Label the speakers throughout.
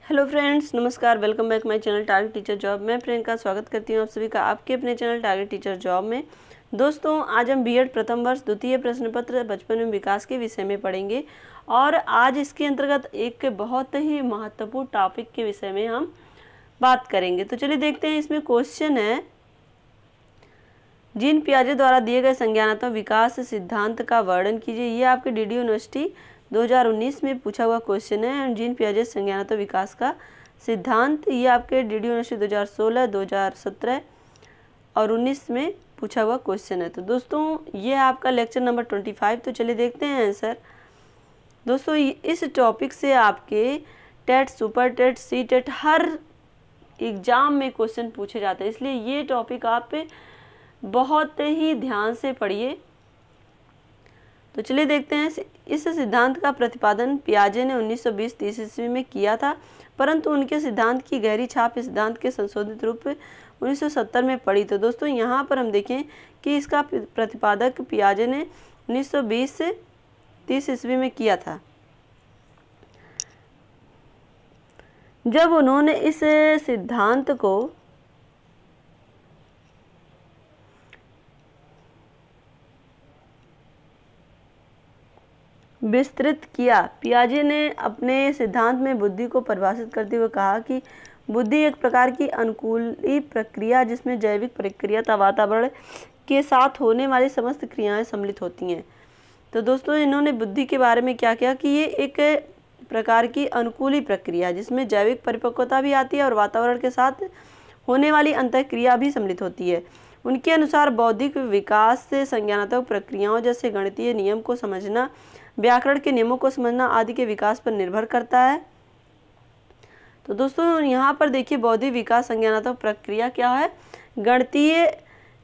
Speaker 1: Hello friends, नमस्कार। Welcome back my channel target teacher job. मैं प्रियंका स्वागत करती हूँ आप सभी का आपके अपने चैनल टारगेट टीचर जॉब में। दोस्तों, आज हम बीएड प्रथम वर्ष द्वितीय प्रश्न पत्र बचपन में विकास के विषय में पढ़ेंगे और आज इसके अंतर्गत एक बहुत ही महत्वपूर्ण टॉपिक के विषय में हम बात करेंगे। तो चलिए देखते हैं। इसमें क्वेश्चन है, जीन पियाजे द्वारा दिए गए संज्ञानात्मक विकास सिद्धांत का वर्णन कीजिए। ये आपके डीडी यूनिवर्सिटी 2019 में पूछा हुआ क्वेश्चन है। जीन पियाजे संज्ञानात्मक विकास का सिद्धांत, ये आपके डीडी यूनिवर्सिटी 2016, 2017 और 19 में पूछा हुआ क्वेश्चन है। तो दोस्तों, ये आपका लेक्चर नंबर 25। तो चलिए देखते हैं आंसर। दोस्तों, इस टॉपिक से आपके TET, super TET, C TET हर एग्ज़ाम में क्वेश्चन पूछे जाते हैं, इसलिए ये टॉपिक आप बहुत ही ध्यान से पढ़िए। तो चलिए देखते हैं। इस सिद्धांत का प्रतिपादन पियाजे ने 1920-30 ईस्वी में किया था, परंतु उनके सिद्धांत की गहरी छाप इस सिद्धांत के संशोधित रूप 1970 में पड़ी। तो दोस्तों, यहाँ पर हम देखें कि इसका प्रतिपादक पियाजे ने 1920 से 30 ईस्वी में किया था, जब उन्होंने इस सिद्धांत को विस्तृत किया। पियाजे ने अपने सिद्धांत में बुद्धि को परिभाषित करते हुए कहा कि बुद्धि एक प्रकार की अनुकूली प्रक्रिया जिसमें जैविक प्रक्रिया तथा वातावरण के साथ होने वाली समस्त क्रियाएं सम्मिलित होती हैं। तो दोस्तों, इन्होंने बुद्धि के बारे में क्या किया कि ये एक प्रकार की अनुकूली प्रक्रिया जिसमें जैविक परिपक्वता भी आती है और वातावरण के साथ होने वाली अंतःक्रिया भी सम्मिलित होती है। उनके अनुसार बौद्धिक विकास से संज्ञानात्मक प्रक्रियाओं जैसे गणितीय नियम को समझना, व्याकरण के नियमों को समझना आदि के विकास पर निर्भर करता है। तो दोस्तों, यहाँ पर देखिए, बौद्धिक विकास संज्ञानात्मक प्रक्रिया क्या है? गणितीय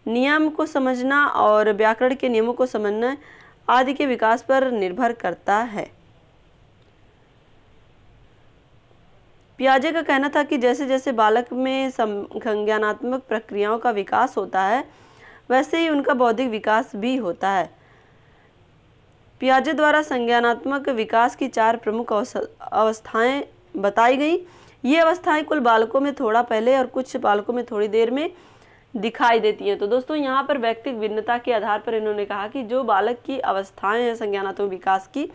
Speaker 1: नियम को समझना और व्याकरण के नियमों को समझना आदि के विकास पर निर्भर करता है। पियाजे का कहना था कि जैसे जैसे बालक में संज्ञानात्मक प्रक्रियाओं का विकास होता है, वैसे ही उनका बौद्धिक विकास भी होता है। पियाजे द्वारा संज्ञानात्मक विकास की 4 प्रमुख अवस्थाएं बताई गई। ये अवस्थाएं कुल बालकों में थोड़ा पहले और कुछ बालकों में थोड़ी देर में दिखाई देती हैं। तो दोस्तों, यहाँ पर व्यक्तिगत भिन्नता के आधार पर इन्होंने कहा कि जो बालक की अवस्थाएं हैं संज्ञानात्मक विकास की,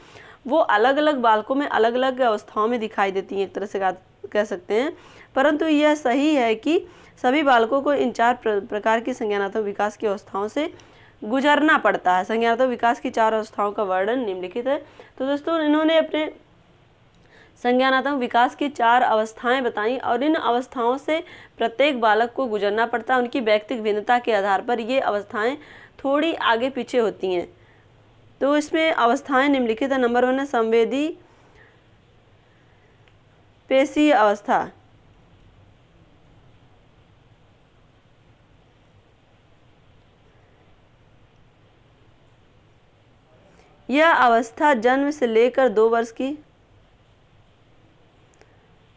Speaker 1: वो अलग अलग बालकों में अलग अलग अवस्थाओं में दिखाई देती हैं, एक तरह से कह सकते हैं। परंतु यह सही है कि सभी बालकों को इन 4 प्रकार की संज्ञानात्मक विकास की अवस्थाओं से गुजरना पड़ता है। संज्ञानात्मक विकास की 4 अवस्थाओं का वर्णन निम्नलिखित है। तो दोस्तों, इन्होंने अपने संज्ञानात्मक विकास की 4 अवस्थाएं बताई और इन अवस्थाओं से प्रत्येक बालक को गुजरना पड़ता है। उनकी व्यक्तिगत भिन्नता के आधार पर ये अवस्थाएं थोड़ी आगे पीछे होती हैं। तो इसमें अवस्थाएं निम्नलिखित है। नंबर 1 है संवेदी पेशीय अवस्था। यह अवस्था जन्म से लेकर 2 वर्ष की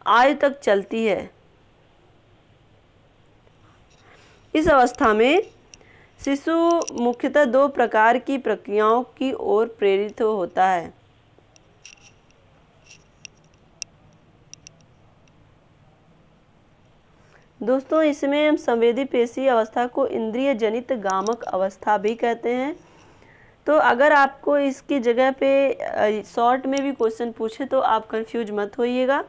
Speaker 1: आयु तक चलती है। इस अवस्था में शिशु मुख्यतः 2 प्रकार की प्रक्रियाओं की ओर प्रेरित होता है। दोस्तों, इसमें हम संवेदी पेशीय अवस्था को इंद्रिय जनित गामक अवस्था भी कहते हैं। तो अगर आपको इसकी जगह पे शॉर्ट में भी क्वेश्चन पूछे तो आप कंफ्यूज मत होइएगा।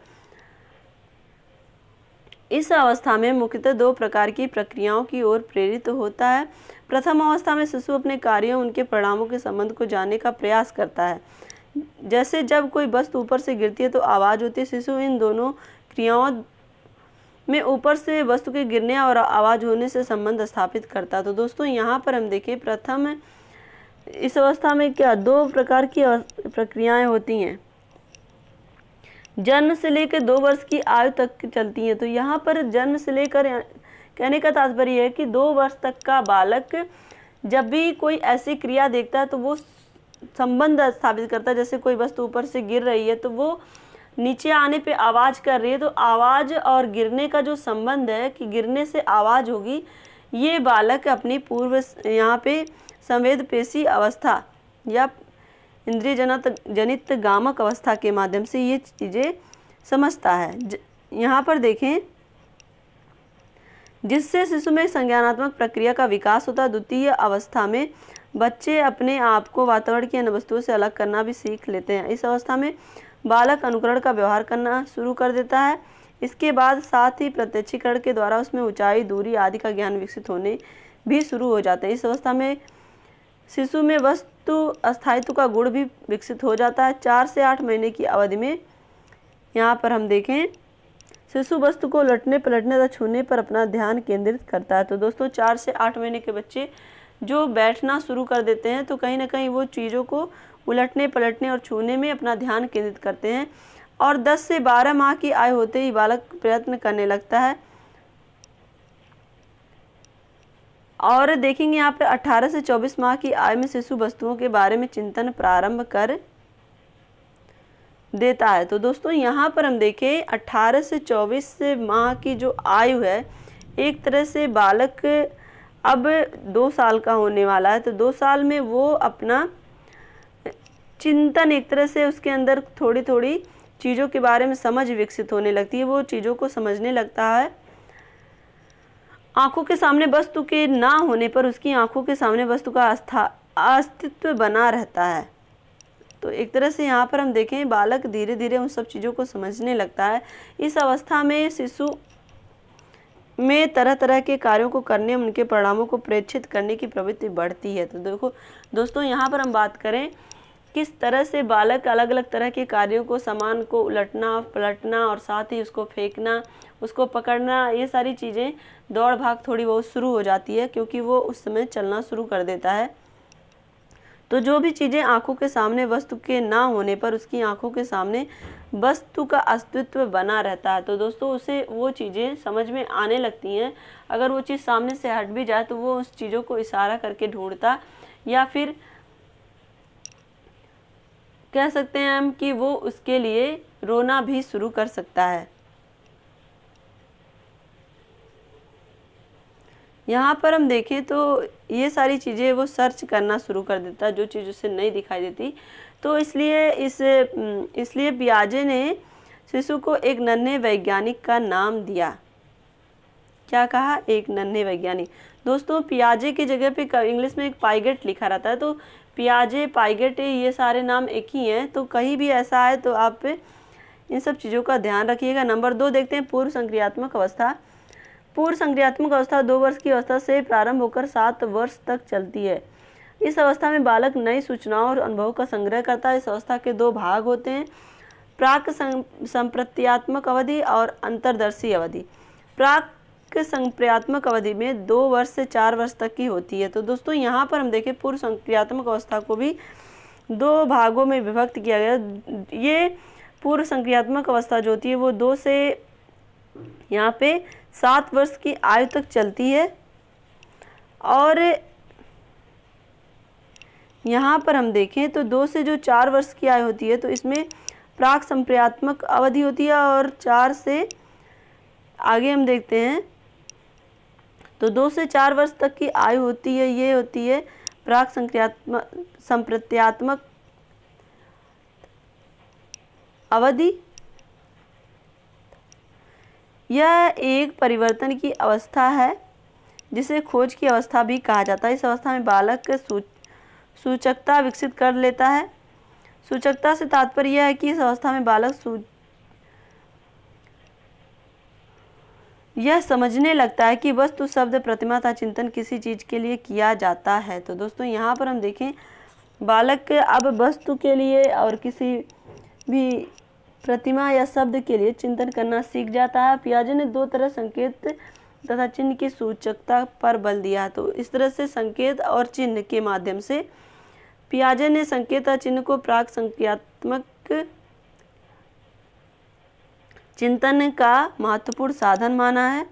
Speaker 1: इस अवस्था में मुख्यतः 2 प्रकार की प्रक्रियाओं की ओर प्रेरित होता है। प्रथम अवस्था में शिशु अपने कार्यों, उनके परिणामों के संबंध को जानने का प्रयास करता है। जैसे जब कोई वस्तु ऊपर से गिरती है तो आवाज़ होती है। शिशु इन दोनों क्रियाओं में ऊपर से वस्तु के गिरने और आवाज़ होने से संबंध स्थापित करता है। तो दोस्तों, यहाँ पर हम देखें, प्रथम इस अवस्था में क्या 2 प्रकार की प्रक्रियाएं होती हैं, जन्म से लेकर 2 वर्ष की आयु तक चलती हैं। तो यहाँ पर जन्म से लेकर कहने का तात्पर्य है कि 2 वर्ष तक का बालक जब भी कोई ऐसी क्रिया देखता है तो वो संबंध स्थापित करता है। जैसे कोई वस्तु ऊपर से गिर रही है तो वो नीचे आने पे आवाज़ कर रही है, तो आवाज़ और गिरने का जो संबंध है कि गिरने से आवाज़ होगी, ये बालक अपनी पूर्व यहाँ पे संवेद पेशी अवस्था या इंद्रिय जनित गामक अवस्था के माध्यम से ये चीज़ें समझता है। यहाँ पर देखें, जिससे शिशु में संज्ञानात्मक प्रक्रिया का विकास होता है। द्वितीय अवस्था में बच्चे अपने आप को वातावरण की अन्य वस्तुओं से अलग करना भी सीख लेते हैं। इस अवस्था में बालक अनुकरण का व्यवहार करना शुरू कर देता है। इसके बाद साथ ही प्रत्यक्षीकरण के द्वारा उसमें ऊंचाई, दूरी आदि का ज्ञान विकसित होने भी शुरू हो जाता है। इस अवस्था में शिशु में वस्तु अस्थायित्व का गुण भी विकसित हो जाता है। 4 से 8 महीने की अवधि में यहाँ पर हम देखें, शिशु वस्तु को उलटने पलटने तथा छूने पर अपना ध्यान केंद्रित करता है। तो दोस्तों 4 से 8 महीने के बच्चे जो बैठना शुरू कर देते हैं तो कहीं ना कहीं वो चीज़ों को उलटने पलटने और छूने में अपना ध्यान केंद्रित करते हैं। और 10 से 12 माह की आयु होते ही बालक प्रयत्न करने लगता है। और देखेंगे यहाँ पर 18 से 24 माह की आयु में शिशु वस्तुओं के बारे में चिंतन प्रारंभ कर देता है। तो दोस्तों यहाँ पर हम देखें 18 से 24 माह की जो आयु है, एक तरह से बालक अब 2 साल का होने वाला है। तो 2 साल में वो अपना चिंतन, एक तरह से उसके अंदर थोड़ी थोड़ी चीज़ों के बारे में समझ विकसित होने लगती है। वो चीज़ों को समझने लगता है। आंखों के सामने वस्तु के ना होने पर उसकी आंखों के सामने वस्तु का अस्तित्व बना रहता है। तो एक तरह से यहाँ पर हम देखें, बालक धीरे धीरे उन सब चीज़ों को समझने लगता है। इस अवस्था में शिशु में तरह तरह के कार्यों को करने, उनके परिणामों को प्रेक्षित करने की प्रवृत्ति बढ़ती है। तो देखो दोस्तों, यहाँ पर हम बात करें किस तरह से बालक अलग अलग तरह के कार्यों को, सामान को उलटना पलटना और साथ ही उसको फेंकना, उसको पकड़ना, ये सारी चीज़ें दौड़ भाग थोड़ी बहुत शुरू हो जाती है, क्योंकि वो उस समय चलना शुरू कर देता है। तो जो भी चीज़ें आंखों के सामने वस्तु के ना होने पर उसकी आंखों के सामने वस्तु का अस्तित्व बना रहता है। तो दोस्तों उसे वो चीज़ें समझ में आने लगती हैं। अगर वो चीज़ सामने से हट भी जाए तो वो उस चीज़ों को इशारा करके ढूंढता, या फिर कह सकते हैं हम कि वो उसके लिए रोना भी शुरू कर सकता है। यहाँ पर हम देखें तो ये सारी चीज़ें वो सर्च करना शुरू कर देता है, जो चीज़ उसे नहीं दिखाई देती। तो इसलिए पियाजे ने शिशु को एक नन्हे वैज्ञानिक का नाम दिया। क्या कहा? एक नन्हे वैज्ञानिक। दोस्तों पियाजे की जगह पे इंग्लिश में एक पाइगेट लिखा रहता है, तो पियाजे, पाइगेट, ये सारे नाम एक ही हैं। तो कहीं भी ऐसा है तो आप इन सब चीज़ों का ध्यान रखिएगा। नंबर 2 देखते हैं, पूर्व संक्रियात्मक अवस्था। पूर्व संक्रियात्मक अवस्था 2 वर्ष की अवस्था से प्रारंभ होकर 7 वर्ष तक चलती है। इस अवस्था में बालक नई सूचनाओं और अनुभवों का संग्रह करता है। इस अवस्था के 2 भाग होते हैं, प्राक संप्रत्यात्मक अवधि और अंतर्दर्शी अवधि। प्राक संक्रियात्मक अवधि में 2 वर्ष से 4 वर्ष तक की होती है। तो दोस्तों यहाँ पर हम देखें, पूर्व संक्रियात्मक अवस्था को भी 2 भागों में विभक्त किया गया। ये पूर्व संक्रियात्मक अवस्था जो होती है वो 2 से यहाँ पे 7 वर्ष की आयु तक चलती है। और यहाँ पर हम देखें तो 2 से जो 4 वर्ष की आयु होती है तो इसमें प्राक संक्रियात्मक अवधि होती है, और 4 से आगे हम देखते हैं तो 2 से 4 वर्ष तक की आयु होती है, ये होती है प्राक संप्रत्यात्मक अवधि। यह एक परिवर्तन की अवस्था है जिसे खोज की अवस्था भी कहा जाता है। इस अवस्था में बालक सूचकता विकसित कर लेता है। सूचकता से तात्पर्य यह है कि इस अवस्था में बालक यह समझने लगता है कि वस्तु, शब्द, प्रतिमा तथा चिंतन किसी चीज़ के लिए किया जाता है। तो दोस्तों यहाँ पर हम देखें, बालक अब वस्तु के लिए और किसी भी प्रतिमा या शब्द के लिए चिंतन करना सीख जाता है। पियाजे ने 2 तरह संकेत तथा चिन्ह की सूचकता पर बल दिया। तो इस तरह से संकेत और चिन्ह के माध्यम से पियाजे ने संकेत और चिन्ह को प्राक संक्रियात्मक चिंतन का महत्वपूर्ण साधन माना है।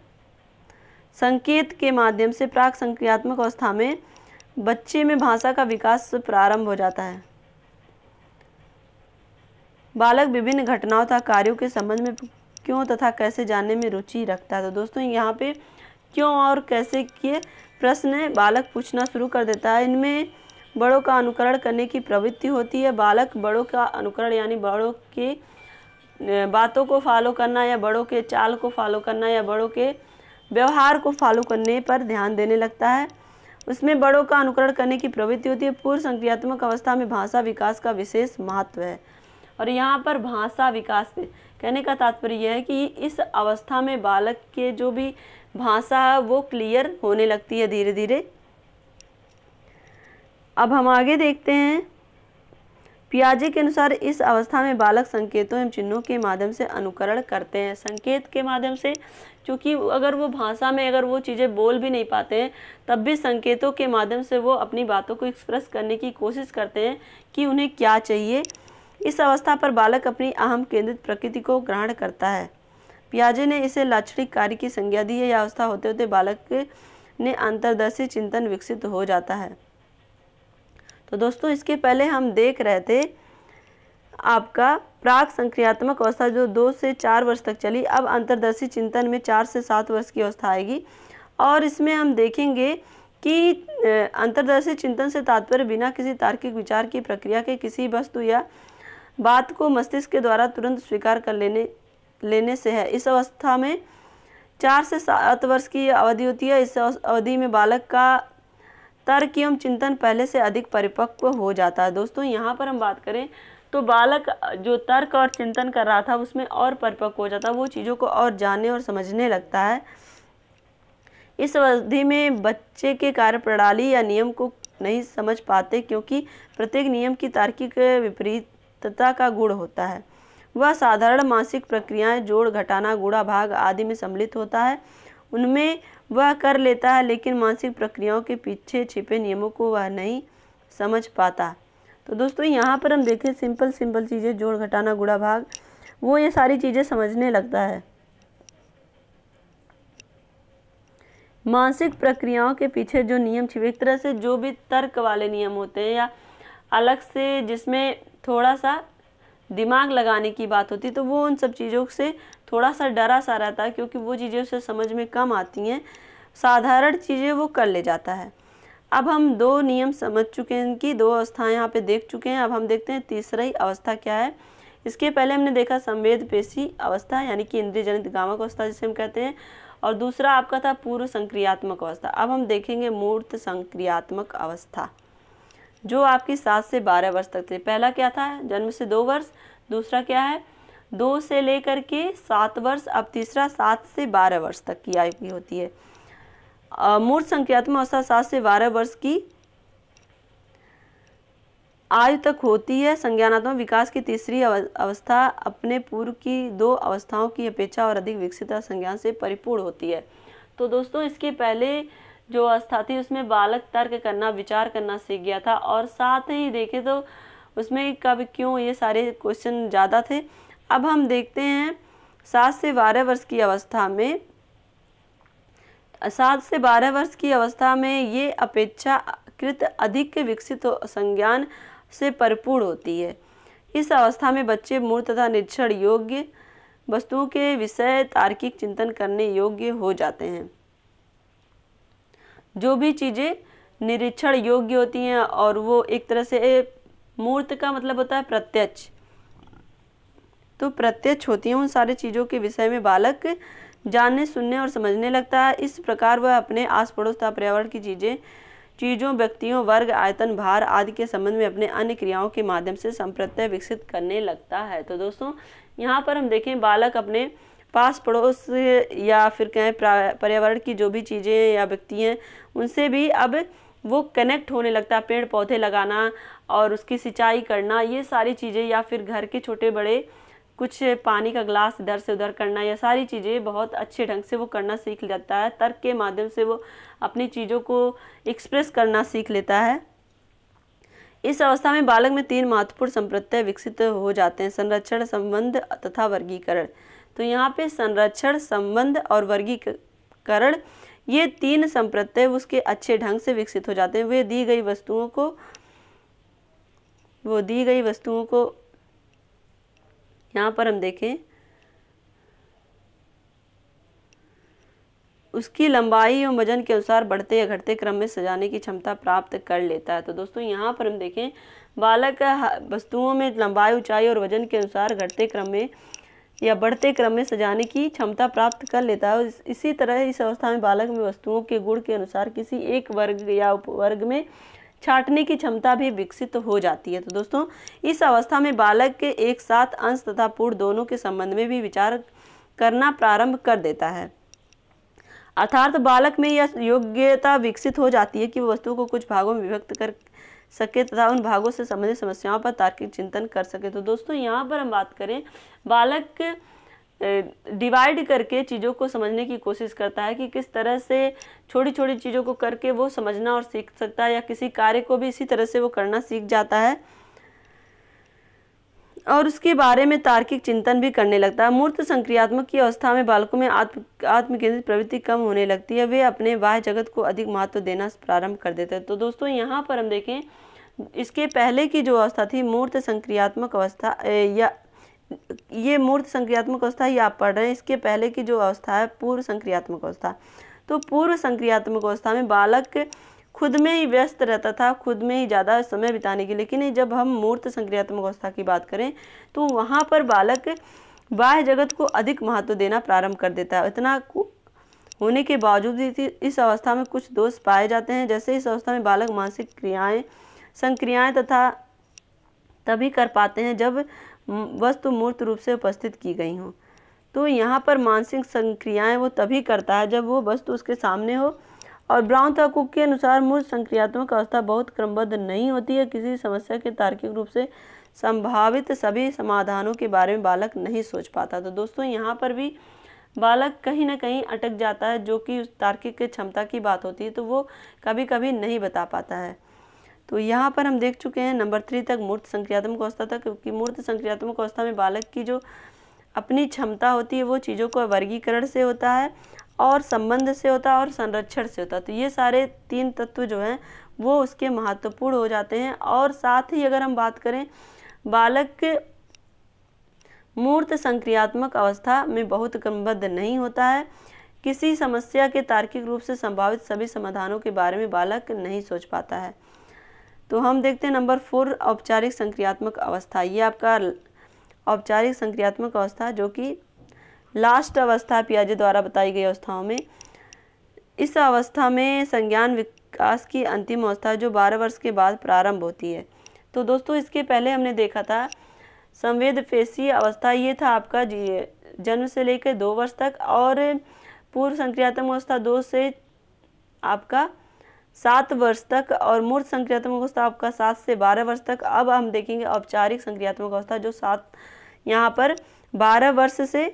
Speaker 1: संकेत के माध्यम से प्राक संक्रियात्मक अवस्था में बच्चे में भाषा का विकास प्रारंभ हो जाता है। बालक विभिन्न घटनाओं तथा कार्यों के संबंध में क्यों तथा कैसे जानने में रुचि रखता है। तो दोस्तों यहाँ पे क्यों और कैसे के प्रश्न बालक पूछना शुरू कर देता है। इनमें बड़ों का अनुकरण करने की प्रवृत्ति होती है। बालक बड़ों का अनुकरण यानी बड़ों के बातों को फॉलो करना या बड़ों के चाल को फॉलो करना या बड़ों के व्यवहार को फॉलो करने पर ध्यान देने लगता है। उसमें बड़ों का अनुकरण करने की प्रवृत्ति होती है। पूर्व संक्रियात्मक अवस्था में भाषा विकास का विशेष महत्व है। और यहाँ पर भाषा विकास कहने का तात्पर्य यह है कि इस अवस्था में बालक के जो भी भाषा है वो क्लियर होने लगती है धीरे धीरे। अब हम आगे देखते हैं। पियाजे के अनुसार इस अवस्था में बालक संकेतों एवं चिन्हों के माध्यम से अनुकरण करते हैं। संकेत के माध्यम से, क्योंकि अगर वो भाषा में अगर वो चीज़ें बोल भी नहीं पाते हैं तब भी संकेतों के माध्यम से वो अपनी बातों को एक्सप्रेस करने की कोशिश करते हैं कि उन्हें क्या चाहिए। इस अवस्था पर बालक अपनी अहम केंद्रित प्रकृति को ग्रहण करता है। पियाजे ने इसे लाक्षणिक कार्य की संज्ञा दी है। यह अवस्था होते होते बालक ने अंतर्दर्शी चिंतन विकसित हो जाता है। तो दोस्तों इसके पहले हम देख रहे थे आपका प्राक संक्रियात्मक अवस्था जो 2 से 4 वर्ष तक चली। अब अंतर्दर्शी चिंतन में 4 से 7 वर्ष की अवस्था आएगी और इसमें हम देखेंगे कि अंतर्दर्शी चिंतन से तात्पर्य बिना किसी तार्किक विचार की प्रक्रिया के किसी वस्तु या बात को मस्तिष्क के द्वारा तुरंत स्वीकार कर लेने से है। इस अवस्था में 4 से 7 वर्ष की अवधि होती है। इस अवधि में बालक का तर्क एवं चिंतन पहले से अधिक परिपक्व हो जाता है। दोस्तों यहाँ पर हम बात करें तो बालक जो तर्क और चिंतन कर रहा था उसमें और परिपक्व हो जाता है, वो चीज़ों को और जानने और समझने लगता है। इस अवधि में बच्चे के कार्यप्रणाली या नियम को नहीं समझ पाते, क्योंकि प्रत्येक नियम की तार्किक विपरीतता का गुण होता है। वह साधारण मानसिक प्रक्रियाएं जोड़, घटाना, गुणा, भाग आदि में सम्मिलित होता है, उनमें वह कर लेता है, लेकिन मानसिक प्रक्रियाओं के पीछे छिपे नियमों को वह नहीं समझ पाता। तो दोस्तों यहाँ पर हम देखें सिंपल चीज़ें, जोड़, घटाना, गुणा, भाग, वो ये सारी चीज़ें समझने लगता है। मानसिक प्रक्रियाओं के पीछे जो नियम छिपे, एक तरह से जो भी तर्क वाले नियम होते हैं या अलग से जिसमें थोड़ा सा दिमाग लगाने की बात होती है, तो वो उन सब चीज़ों से थोड़ा सा डरा सा रहता है, क्योंकि वो चीज़ें उसे समझ में कम आती हैं। साधारण चीज़ें वो कर ले जाता है। अब हम 2 नियम समझ चुके हैं, इनकी 2 अवस्थाएं यहाँ पे देख चुके हैं। अब हम देखते हैं तीसरी अवस्था क्या है। इसके पहले हमने देखा संवेद पेशी अवस्था, यानी कि इंद्रिय जनित गामक अवस्था जिसे हम कहते हैं, और दूसरा आपका था पूर्व संक्रियात्मक अवस्था। अब हम देखेंगे मूर्त संक्रियात्मक अवस्था, जो आपकी 7 से 12 वर्ष तक थे। पहला क्या था, जन्म से 2 वर्ष। दूसरा क्या है, 2 से लेकर के 7 वर्ष। अब तीसरा 7 से 12 वर्ष तक की आयु की होती है। मूर्त संक्रियात्मक अवस्था 7 से 12 वर्ष की आयु तक होती है। संज्ञानात्मक विकास की तीसरी अवस्था अपने पूर्व की 2 अवस्थाओं की अपेक्षा और अधिक विकसित संज्ञान से परिपूर्ण होती है। तो दोस्तों इसके पहले जो अवस्था थी उसमें बालक तर्क करना, विचार करना सीख गया था, और साथ ही देखें तो उसमें कब क्यों ये सारे क्वेश्चन ज़्यादा थे। अब हम देखते हैं 7 से 12 वर्ष की अवस्था में, 7 से 12 वर्ष की अवस्था में ये अपेक्षाकृत अधिक विकसित संज्ञान से परिपूर्ण होती है। इस अवस्था में बच्चे मूर्त तथा निरीक्षण योग्य वस्तुओं के विषय तार्किक चिंतन करने योग्य हो जाते हैं। जो भी चीज़ें निरीक्षण योग्य होती हैं और वो एक तरह से मूर्त का मतलब होता है प्रत्यक्ष, तो प्रत्यक्ष होती हैं, उन सारी चीज़ों के विषय में बालक जानने, सुनने और समझने लगता है। इस प्रकार वह अपने आस पड़ोस तथा पर्यावरण की चीज़ों, व्यक्तियों, वर्ग, आयतन, भार आदि के संबंध में अपने अन्य क्रियाओं के माध्यम से संप्रत्यय विकसित करने लगता है। तो दोस्तों यहाँ पर हम देखें बालक अपने पास पड़ोस या फिर कहें पर्यावरण की जो भी चीज़ें या व्यक्ति हैं उनसे भी अब वो कनेक्ट होने लगता है। पेड़ पौधे लगाना और उसकी सिंचाई करना, ये सारी चीज़ें, या फिर घर के छोटे बड़े कुछ पानी का ग्लास इधर से उधर करना, ये सारी चीज़ें बहुत अच्छे ढंग से वो करना सीख लेता है। तर्क के माध्यम से वो अपनी चीज़ों को एक्सप्रेस करना सीख लेता है। इस अवस्था में बालक में 3 महत्वपूर्ण संप्रत्यय विकसित हो जाते हैं: संरक्षण, संबंध तथा वर्गीकरण। तो यहाँ पे संरक्षण, संबंध और वर्गीकरण, ये 3 संप्रत्यय उसके अच्छे ढंग से विकसित हो जाते हैं। वे दी गई वस्तुओं को यहाँ पर हम देखें उसकी लंबाई एवं वजन के अनुसार बढ़ते या घटते क्रम में सजाने की क्षमता प्राप्त कर लेता है। तो दोस्तों यहाँ पर हम देखें बालक वस्तुओं में लंबाई, ऊंचाई और वजन के अनुसार घटते क्रम में या बढ़ते क्रम में सजाने की क्षमता प्राप्त कर लेता है। इसी तरह इस अवस्था में बालक में वस्तुओं के गुण के अनुसार किसी एक वर्ग या उपवर्ग में छांटने की क्षमता भी विकसित हो जाती है। तो दोस्तों, इस अवस्था में बालक के एक साथ अंश तथा पूर्ण दोनों के संबंध में भी विचार करना प्रारंभ कर देता है। अर्थात बालक में यह योग्यता विकसित हो जाती है कि वह वस्तु को कुछ भागों में विभक्त कर सके तथा उन भागों से संबंधित समस्याओं पर तार्किक चिंतन कर सके। तो दोस्तों, यहाँ पर हम बात करें, बालक डिवाइड करके चीज़ों को समझने की कोशिश करता है कि किस तरह से छोटी छोटी चीज़ों को करके वो समझना और सीख सकता है, या किसी कार्य को भी इसी तरह से वो करना सीख जाता है और उसके बारे में तार्किक चिंतन भी करने लगता है। मूर्त संक्रियात्मक की अवस्था में बालकों में आत्मकेंद्रित प्रवृत्ति कम होने लगती है, वे अपने बाह्य जगत को अधिक महत्व देना प्रारंभ कर देते हैं। तो दोस्तों, यहाँ पर हम देखें, इसके पहले की जो अवस्था थी मूर्त संक्रियात्मक अवस्था, या ये मूर्त संक्रियात्मक अवस्था ही आप पढ़ रहे हैं, इसके पहले की जो अवस्था है पूर्व संक्रियात्मक अवस्था। तो पूर्व संक्रियात्मक अवस्था में बालक खुद में ही व्यस्त रहता था, खुद में ही ज़्यादा समय बिताने की। लेकिन जब हम मूर्त संक्रियात्मक अवस्था की बात करें तो वहाँ पर बालक बाह्य जगत को अधिक महत्व देना प्रारंभ कर देता है। इतना होने के बावजूद भी इस अवस्था में कुछ दोष पाए जाते हैं। जैसे इस अवस्था में बालक मानसिक संक्रियाएं तथा तभी कर पाते हैं जब वस्तु मूर्त रूप से उपस्थित की गई हो। तो यहाँ पर मानसिक संक्रियाएं वो तभी करता है जब वो वस्तु उसके सामने हो। और ब्राउन तथा कुक के अनुसार मूर्त संक्रियात्मक अवस्था बहुत क्रमबद्ध नहीं होती है। किसी समस्या के तार्किक रूप से संभावित सभी समाधानों के बारे में बालक नहीं सोच पाता। तो दोस्तों, यहाँ पर भी बालक कहीं ना कहीं अटक जाता है, जो कि उस तार्किक क्षमता की बात होती है, तो वो कभी कभी नहीं बता पाता है। तो यहाँ पर हम देख चुके हैं नंबर 3 तक मूर्त संक्रियात्मक अवस्था तक, क्योंकि मूर्त संक्रियात्मक अवस्था में बालक की जो अपनी क्षमता होती है वो चीज़ों को वर्गीकरण से होता है और संबंध से होता है और संरक्षण से होता है। तो ये सारे 3 तत्व जो हैं वो उसके महत्वपूर्ण हो जाते हैं। और साथ ही अगर हम बात करें, बालक मूर्त संक्रियात्मक अवस्था में बहुत क्रमबद्ध नहीं होता है। किसी समस्या के तार्किक रूप से संभावित सभी समाधानों के बारे में बालक नहीं सोच पाता है। तो हम देखते हैं नंबर 4 औपचारिक संक्रियात्मक अवस्था। ये आपका औपचारिक संक्रियात्मक अवस्था, जो कि लास्ट अवस्था पियाजे द्वारा बताई गई अवस्थाओं में। इस अवस्था में संज्ञान विकास की अंतिम अवस्था जो 12 वर्ष के बाद प्रारंभ होती है। तो दोस्तों, इसके पहले हमने देखा था संवेदपेशीय अवस्था, ये था आपका जन्म से लेकर 2 वर्ष तक, और पूर्व संक्रियात्मक अवस्था 2 से आपका 7 वर्ष तक, और मूर्त संक्रियात्मक अवस्था आपका 7 से 12 वर्ष तक। अब हम देखेंगे औपचारिक संक्रियात्मक अवस्था, जो यहाँ पर 12 वर्ष से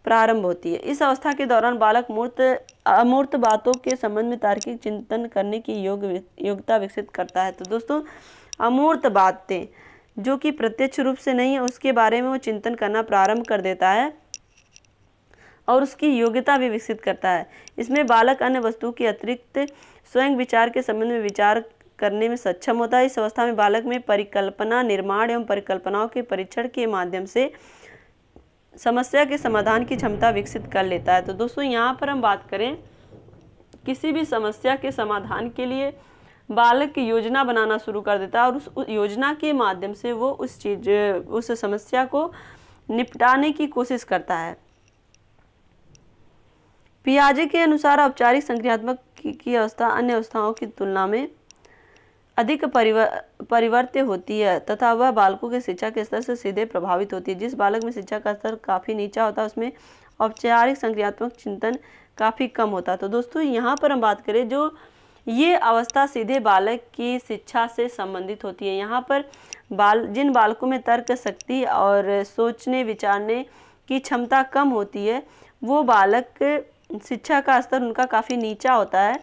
Speaker 1: प्रारंभ होती है। इस अवस्था के दौरान बालक अमूर्त बातों के संबंध में तार्किक चिंतन करने की योग्यता विकसित करता है। तो दोस्तों, अमूर्त बातें जो कि प्रत्यक्ष रूप से नहीं है, उसके बारे में वो चिंतन करना प्रारंभ कर देता है और उसकी योग्यता भी विकसित करता है। इसमें बालक अन्य वस्तु के अतिरिक्त स्वयं विचार के संबंध में विचार करने में सक्षम होता है। इस अवस्था में बालक में परिकल्पना निर्माण एवं परिकल्पनाओं के परीक्षण के माध्यम से समस्या के समाधान की क्षमता विकसित कर लेता है। तो दोस्तों, यहाँ पर हम बात करें, किसी भी समस्या के समाधान के लिए बालक योजना बनाना शुरू कर देता है और उस योजना के माध्यम से वो उस समस्या को निपटाने की कोशिश करता है। पियाजे के अनुसार औपचारिक संक्रियात्मक की अवस्था अन्य अवस्थाओं की तुलना में अधिक परिवर्त्य होती है तथा वह बालकों के शिक्षा के स्तर से सीधे प्रभावित होती है। जिस बालक में शिक्षा का स्तर काफ़ी नीचा होता है उसमें औपचारिक संक्रियात्मक चिंतन काफ़ी कम होता है। तो दोस्तों, यहाँ पर हम बात करें, जो ये अवस्था सीधे बालक की शिक्षा से संबंधित होती है। यहाँ पर जिन बालकों में तर्क शक्ति और सोचने विचारने की क्षमता कम होती है, वो बालक शिक्षा का स्तर उनका काफ़ी नीचा होता है,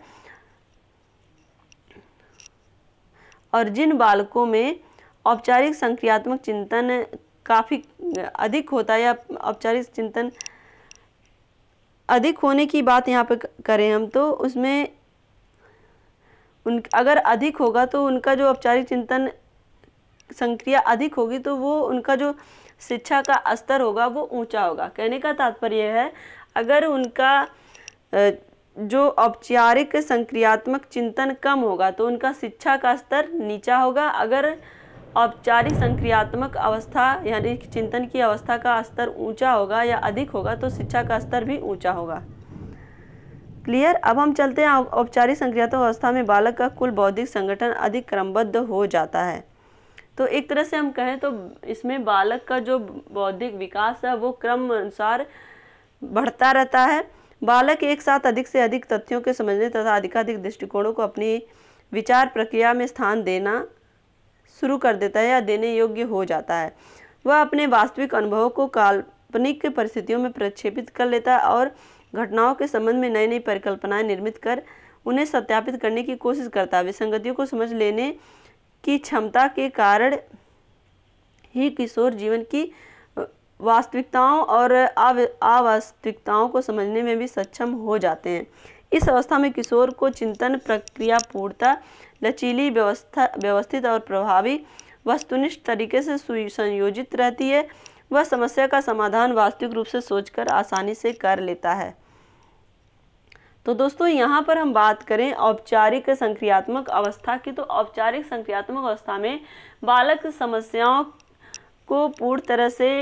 Speaker 1: और जिन बालकों में औपचारिक संक्रियात्मक चिंतन काफ़ी अधिक होता है या औपचारिक चिंतन अधिक होने की बात यहाँ पे करें हम, तो उसमें अगर अधिक होगा तो उनका जो औपचारिक चिंतन संक्रिया अधिक होगी तो वो उनका जो शिक्षा का स्तर होगा वो ऊंचा होगा। कहने का तात्पर्य है, अगर उनका जो औपचारिक संक्रियात्मक चिंतन कम होगा तो उनका शिक्षा का स्तर नीचा होगा। अगर औपचारिक संक्रियात्मक अवस्था यानी कि चिंतन की अवस्था का स्तर ऊंचा होगा या अधिक होगा तो शिक्षा का स्तर भी ऊंचा होगा। क्लियर। अब हम चलते हैं औपचारिक संक्रियात्मक अवस्था में बालक का कुल बौद्धिक संगठन अधिक क्रमबद्ध हो जाता है। तो एक तरह से हम कहें तो इसमें बालक का जो बौद्धिक विकास है वो क्रम अनुसार बढ़ता रहता है। बालक एक साथ अधिक से अधिक तथ्यों के समझने तथा अधिकाधिक दृष्टिकोणों को अपनी विचार प्रक्रिया में स्थान देना शुरू कर देता है या देने योग्य हो जाता है। वह अपने वास्तविक अनुभवों को काल्पनिक परिस्थितियों में प्रक्षेपित कर लेता है और घटनाओं के संबंध में नई नई परिकल्पनाएं निर्मित कर उन्हें सत्यापित करने की कोशिश करता है। विसंगतियों को समझ लेने की क्षमता के कारण ही किशोर जीवन की वास्तविकताओं और अवास्तविकताओं को समझने में भी सक्षम हो जाते हैं। इस अवस्था में किशोर को चिंतन प्रक्रिया पूर्णतः लचीली, व्यवस्थित और प्रभावी वस्तुनिष्ठ तरीके से संयोजित रहती है। वह समस्या का समाधान वास्तविक रूप से सोचकर आसानी से कर लेता है। तो दोस्तों यहाँ पर हम बात करें औपचारिक संक्रियात्मक अवस्था की, तो औपचारिक संक्रियात्मक अवस्था में बालक समस्याओं को पूर्ण तरह से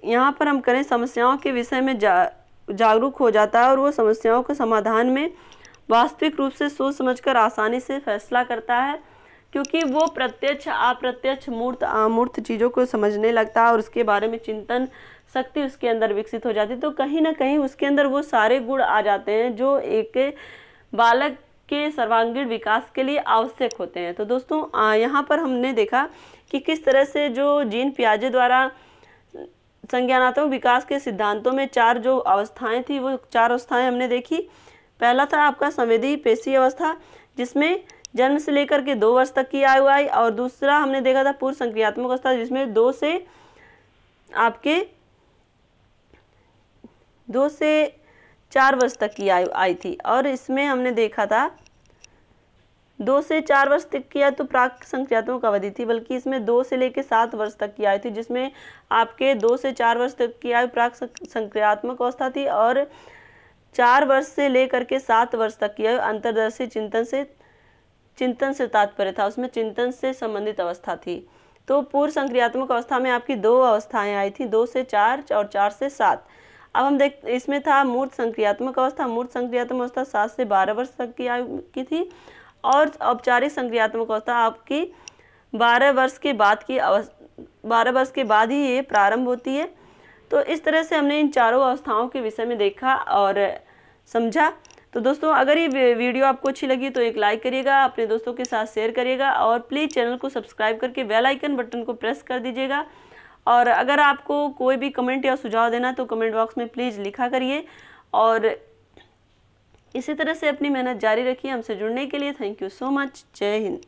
Speaker 1: यहाँ पर हम करें समस्याओं के विषय में जागरूक हो जाता है और वो समस्याओं के समाधान में वास्तविक रूप से सोच समझकर आसानी से फैसला करता है, क्योंकि वो प्रत्यक्ष अप्रत्यक्ष मूर्त अमूर्त चीज़ों को समझने लगता है और उसके बारे में चिंतन शक्ति उसके अंदर विकसित हो जाती है। तो कहीं ना कहीं उसके अंदर वो सारे गुण आ जाते हैं जो एक बालक के सर्वांगीण विकास के लिए आवश्यक होते हैं। तो दोस्तों यहाँ पर हमने देखा कि किस तरह से जो जीन पियाजे द्वारा संज्ञानात्मक विकास के सिद्धांतों में 4 जो अवस्थाएं थी वो 4 अवस्थाएं हमने देखी। पहला था आपका संवेदी पेशी अवस्था, जिसमें जन्म से लेकर के 2 वर्ष तक की आयु आई, और दूसरा हमने देखा था पूर्व संक्रियात्मक अवस्था, जिसमें 2 से 4 वर्ष तक की आयु आई थी, और इसमें हमने देखा था 2 से 4 वर्ष तक की आयु तो प्राक संक्रियात्मक अवधि थी, बल्कि इसमें 2 से लेकर 7 वर्ष तक की आयु थी, जिसमें आपके 2 से 4 वर्ष तक की आयु प्राक संक्रियात्मक अवस्था थी और 4 वर्ष से लेकर के 7 वर्ष तक की आयु अंतर्दर्शी चिंतन से तात्पर्य था, उसमें चिंतन से संबंधित अवस्था थी। तो पूर्व संक्रियात्मक अवस्था में आपकी 2 अवस्थाएं आई थी, 2 से 4 और 4 से 7। अब हम इसमें था मूर्त संक्रियात्मक अवस्था। मूर्त संक्रियात्मक अवस्था 7 से 12 वर्ष तक की आयु की थी, और औपचारिक संक्रियात्मक अवस्था आपकी 12 वर्ष के बाद ही ये प्रारंभ होती है। तो इस तरह से हमने इन चारों अवस्थाओं के विषय में देखा और समझा। तो दोस्तों अगर ये वीडियो आपको अच्छी लगी तो एक लाइक करिएगा, अपने दोस्तों के साथ शेयर करिएगा और प्लीज़ चैनल को सब्सक्राइब करके बेल आइकन बटन को प्रेस कर दीजिएगा। और अगर आपको कोई भी कमेंट या सुझाव देना तो कमेंट बॉक्स में प्लीज़ लिखा करिए, और इसी तरह से अपनी मेहनत जारी रखिए। हमसे जुड़ने के लिए थैंक यू सो मच। जय हिंद।